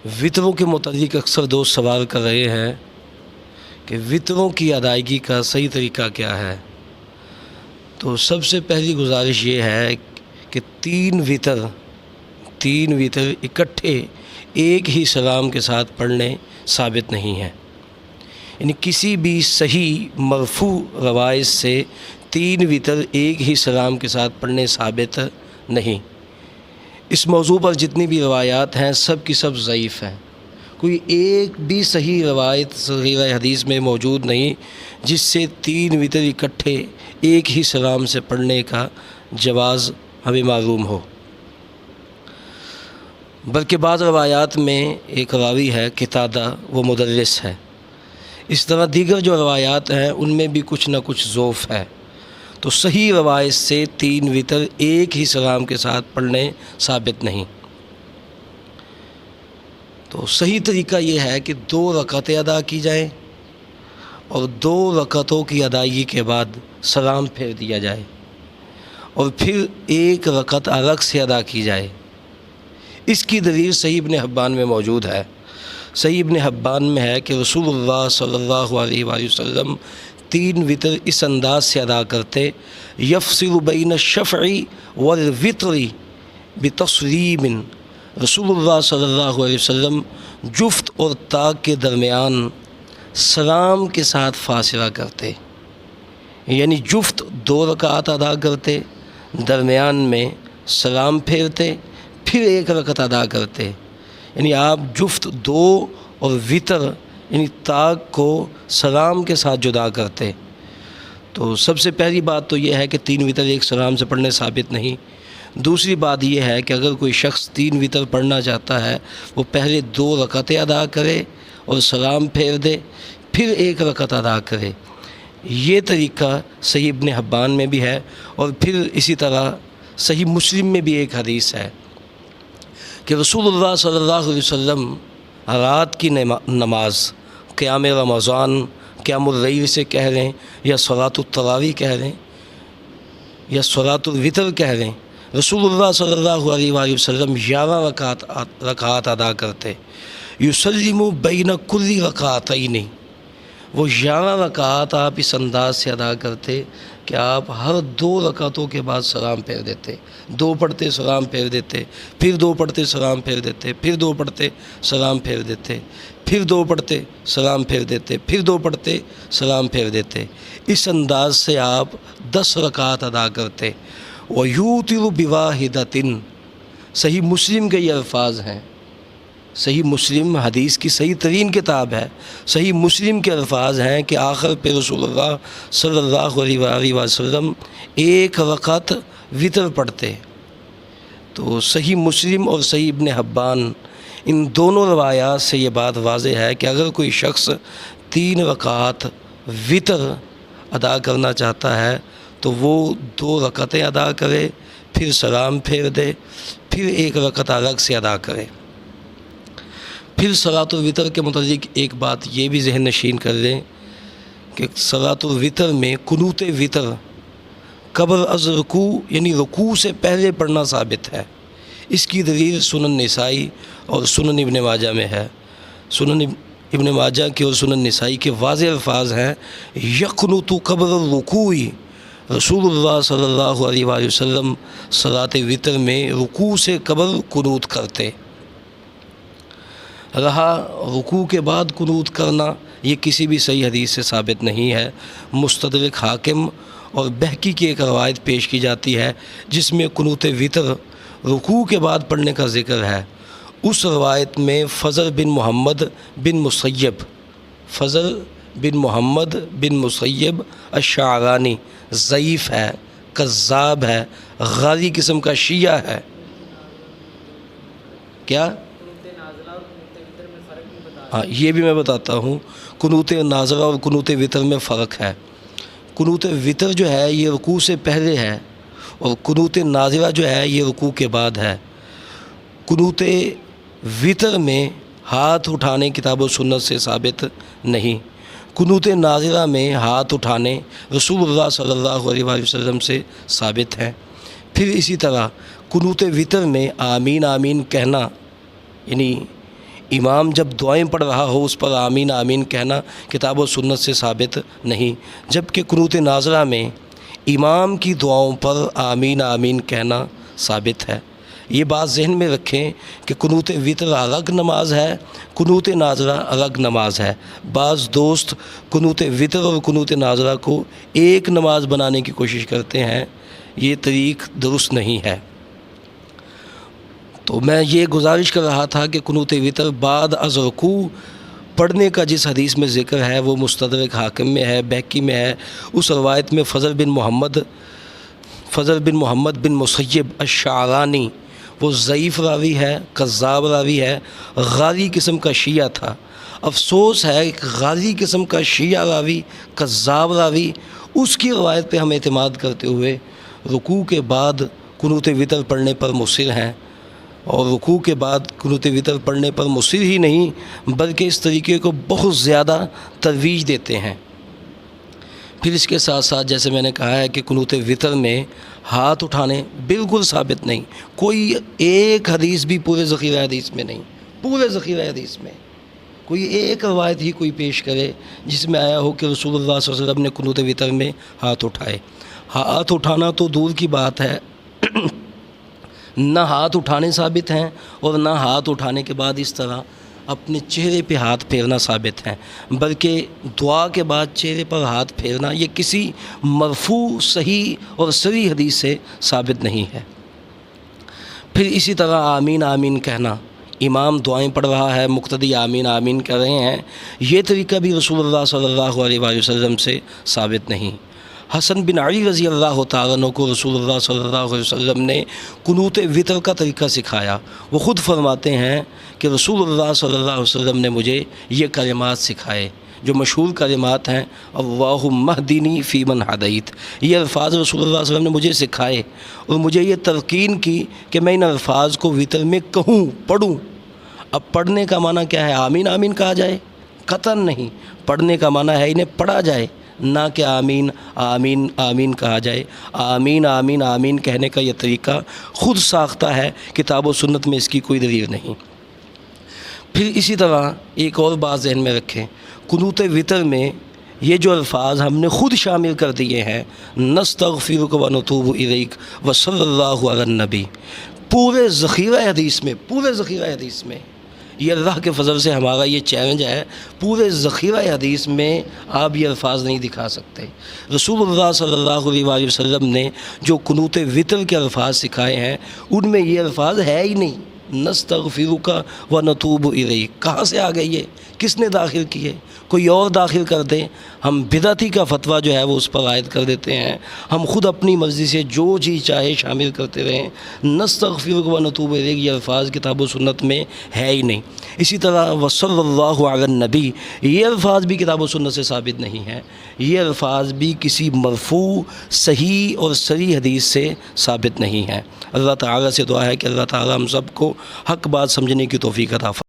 وطروں کے متعلق اکثر دوست سوال کر رہے ہیں کہ وطروں کی ادائیگی کا صحیح طریقہ کیا ہے۔ تو سب سے پہلی گزارش یہ ہے کہ تین وطر اکٹھے ایک ہی سلام کے ساتھ پڑھنے ثابت نہیں ہیں، یعنی کسی بھی صحیح مرفوع روایت سے تین وطر ایک ہی سلام کے ساتھ پڑھنے ثابت نہیں۔ اس موضوع پر جتنی بھی روایات ہیں سب کی سب ضعیف ہیں، کوئی ایک بھی صحیح روایت صحیح حدیث میں موجود نہیں جس سے تین وطر اکٹھے ایک ہی سلام سے پڑھنے کا جواز ہمیں معلوم ہو۔ بلکہ بعض روایات میں ایک راوی ہے قتادہ، وہ مدرس ہے۔ اس طرح دیگر جو روایات ہیں ان میں بھی کچھ نہ کچھ ضعف ہے، تو صحیح روایت سے تین وطر ایک ہی سلام کے ساتھ پڑھنے ثابت نہیں۔ تو صحیح طریقہ یہ ہے کہ 2 رکعتیں ادا کی جائیں اور 2 رکعتوں کی ادائیگی کے بعد سلام پھیر دیا جائے اور پھر 1 رکعت الگ سے ادا کی جائے۔ اس کی دلیل صحیح ابن حبان میں موجود ہے۔ صحیح ابن حبان میں ہے کہ رسول اللہ صلی اللہ علیہ وآلہ وسلم 3 وطر اس انداز سے ادا کرتے، یفصل بین الشفع والوطر بتسلیم۔ رسول اللہ صلی اللہ علیہ وسلم جفت اور طاق کے درمیان سلام کے ساتھ فاصلہ کرتے، یعنی جفت 2 رکعات ادا کرتے، درمیان میں سلام پھیرتے، پھر 1 رکعت ادا کرتے، یعنی آپ جفت 2 اور وطر یعنی طاق کو سلام کے ساتھ جدا کرتے۔ تو سب سے پہلی بات تو یہ ہے کہ 3 وطر ایک سلام سے پڑھنے ثابت نہیں۔ دوسری بات یہ ہے کہ اگر کوئی شخص 3 وطر پڑھنا چاہتا ہے وہ پہلے 2 رکعتیں ادا کرے اور سلام پھیر دے، پھر 1 رکعت ادا کرے۔ یہ طریقہ صحیح ابن حبان میں بھی ہے، اور پھر اسی طرح صحیح مسلم میں بھی ایک حدیث ہے کہ رسول اللہ صلی اللہ علیہ وسلم رات کی نماز قیام رمضان، قیام اللیل سے کہہ رہے ہیں یا صلاۃ التراویح کہہ رہے ہیں یا صلاۃ الوتر کہہ رہے ہیں، رسول اللہ صلی اللہ علیہ وآلہ وسلم 11 رکعات ادا کرتے، یسلم بین کل رکعتین۔ وہ 11 رکعات آپ اس انداز سے ادا کرتے کہ آپ ہر 2 رکعتوں کے بعد سلام پھیر دیتے، 2 پڑھتے سلام پھیر دیتے، پھر 2 پڑھتے سلام پھیر دیتے، پھر 2 پڑھتے سلام پھیر دیتے، پھر 2 پڑھتے سلام پھیر دیتے، پھر 2 پڑھتے سلام پھیر دیتے۔ اس انداز سے آپ 10 رکعات ادا کرتے۔ وَيُوتِرُ بِوَاحِدَةٍ۔ صحیح مسلم کے یہ الفاظ ہیں، صحیح مسلم حدیث کی صحیح ترین کتاب ہے۔ صحیح مسلم کے الفاظ ہیں کہ آخر پہ رسول اللہ صلی اللہ علیہ وآلہ وسلم 1 رکعت وطر پڑھتے۔ تو صحیح مسلم اور صحیح ابن حبان ان دونوں روایات سے یہ بات واضح ہے کہ اگر کوئی شخص 3 رکعات وطر ادا کرنا چاہتا ہے تو وہ 2 رکعتیں ادا کرے، پھر سلام پھیر دے، پھر 1 رکعت الگ سے ادا کرے۔ پھر صلاۃ الوتر کے متعلق ایک بات یہ بھی ذہن نشین کر لیں کہ صلاۃ الوتر میں قنوت وتر قبل از رکوع یعنی رکوع سے پہلے پڑھنا ثابت ہے۔ اس کی دلیل سنن نسائی اور سنن ابن ماجہ میں ہے۔ سنن ابن ماجہ کے اور سنن نسائی کے واضح الفاظ ہیں، یقنط قبل الرکوع۔ رسول اللہ صلی اللہ علیہ وآلہ وسلم صلاۃ وتر میں رکوع سے قبل قنوت کرتے۔ رہا رکوع کے بعد قنوت کرنا، یہ کسی بھی صحیح حدیث سے ثابت نہیں ہے۔ مستدرک حاکم اور بہقی کی ایک روایت پیش کی جاتی ہے جس میں قنوت وتر رکوع کے بعد پڑھنے کا ذکر ہے۔ اس روایت میں فضل بن محمد بن مسیب الشعرانی ضعیف ہے، کذاب ہے، غازی قسم کا شیعہ ہے۔ کیا؟ ہاں، یہ بھی میں بتاتا ہوں۔ قنوت نازلہ اور قنوت وتر میں فرق ہے۔ قنوت وتر جو ہے یہ رکوع سے پہلے ہے، اور قنوت نازلہ جو ہے یہ رکوع کے بعد ہے۔ قنوت وتر میں ہاتھ اٹھانے کتاب و سنت سے ثابت نہیں۔ قنوت نازلہ میں ہاتھ اٹھانے رسول اللہ صلی اللہ علیہ وآلہ وسلم سے ثابت ہیں۔ پھر اسی طرح قنوت وتر میں آمین آمین کہنا، یعنی امام جب دعائیں پڑھ رہا ہو اس پر آمین آمین کہنا کتاب و سنت سے ثابت نہیں، جبکہ قنوت ناظرہ میں امام کی دعاؤں پر آمین آمین کہنا ثابت ہے۔ یہ بات ذہن میں رکھیں کہ قنوت وتر الگ نماز ہے، قنوت ناظرہ الگ نماز ہے۔ بعض دوست قنوت وتر اور قنوت ناظرہ کو ایک نماز بنانے کی کوشش کرتے ہیں، یہ طریق درست نہیں ہے۔ تو میں یہ گزارش کر رہا تھا کہ قنوت وتر بعد از رکوع پڑھنے کا جس حدیث میں ذکر ہے وہ مستدرک حاکم میں ہے، بہقی میں ہے۔ اس روایت میں فضل بن محمد بن مسیب الشعرانی وہ ضعیف راوی ہے، کذاب راوی ہے، غاری قسم کا شیعہ تھا۔ افسوس ہے کہ غازی قسم کا شیعہ راوی، کذاب راوی، اس کی روایت پہ ہم اعتماد کرتے ہوئے رکوع کے بعد قنوت وتر پڑھنے پر مصر ہیں، اور رکوع کے بعد قنوت وتر پڑھنے پر مصر ہی نہیں بلکہ اس طریقے کو بہت زیادہ ترویج دیتے ہیں۔ پھر اس کے ساتھ ساتھ جیسے میں نے کہا ہے کہ قنوت وتر میں ہاتھ اٹھانے بالکل ثابت نہیں، کوئی ایک حدیث بھی پورے ذخیرہ حدیث میں نہیں، پورے ذخیرہ حدیث میں کوئی ایک روایت ہی کوئی پیش کرے جس میں آیا ہو کہ رسول اللہ صلی اللہ علیہ وسلم نے قنوت وتر میں ہاتھ اٹھائے۔ ہاتھ اٹھانا تو دور کی بات ہے، نہ ہاتھ اٹھانے ثابت ہیں اور نہ ہاتھ اٹھانے کے بعد اس طرح اپنے چہرے پہ ہاتھ پھیرنا ثابت ہیں، بلکہ دعا کے بعد چہرے پر ہاتھ پھیرنا یہ کسی مرفوع صحیح اور صریح حدیث سے ثابت نہیں ہے۔ پھر اسی طرح آمین آمین کہنا، امام دعائیں پڑھ رہا ہے، مقتدی آمین آمین کر رہے ہیں، یہ طریقہ بھی رسول اللہ صلی اللہ علیہ وآلہ وسلم سے ثابت نہیں۔ حسن بن علی رضی اللہ تعالیٰ عنہ کو رسول اللہ صلی اللہ علیہ وسلم نے قنوت وتر کا طریقہ سکھایا۔ وہ خود فرماتے ہیں کہ رسول اللہ صلی اللہ علیہ وسلم نے مجھے یہ کلمات سکھائے جو مشہور کلمات ہیں، اللہم اہدنی فی من ہدیت۔ یہ الفاظ رسول اللہ صلی اللہ علیہ وسلم نے مجھے سکھائے اور مجھے یہ تلقین کی کہ میں ان الفاظ کو وتر میں کہوں، پڑھوں۔ اب پڑھنے کا معنی کیا ہے؟ آمین آمین کہا جائے؟ قطعاً نہیں، پڑھنے کا معنی ہے انہیں پڑھا جائے، نہ کہ آمین آمین آمین کہا جائے۔ آمین آمین آمین کہنے کا یہ طریقہ خود ساختہ ہے، کتاب و سنت میں اس کی کوئی دلیل نہیں۔ پھر اسی طرح ایک اور بات ذہن میں رکھیں، قنوت وتر میں یہ جو الفاظ ہم نے خود شامل کر دیے ہیں، نستغفرک ونتوب الیک وصلی اللہ علی النبی، پورے ذخیرہ حدیث میں یہ اللہ کے فضل سے ہمارا یہ چیلنج ہے، پورے ذخیرہ حدیث میں آپ یہ الفاظ نہیں دکھا سکتے۔ رسول اللہ صلی اللہ علیہ وآلہ وسلم نے جو قنوت وتر کے الفاظ سکھائے ہیں ان میں یہ الفاظ ہے ہی نہیں، نستغفرک ونتوب الیک۔ کہاں سے آ گئے یہ؟ کس نے داخل کیے؟ کوئی اور داخل کر دے، ہم بدعتی کا فتویٰ جو ہے وہ اس پر عائد کر دیتے ہیں، ہم خود اپنی مرضی سے جو چیز چاہے شامل کرتے رہیں۔ نستغفرک ونتوب الیک یہ الفاظ کتاب و سنت میں ہے ہی نہیں۔ اسی طرح وصلی اللہ علی النبی یہ الفاظ بھی کتاب و سنت سے ثابت نہیں ہے، یہ الفاظ بھی کسی مرفوع صحیح اور صریح حدیث سے ثابت نہیں ہے۔ اللہ تعالیٰ سے دعا ہے کہ اللہ تعالیٰ ہم سب کو حق بات سمجھنے کی توفیق عطا فرمائے۔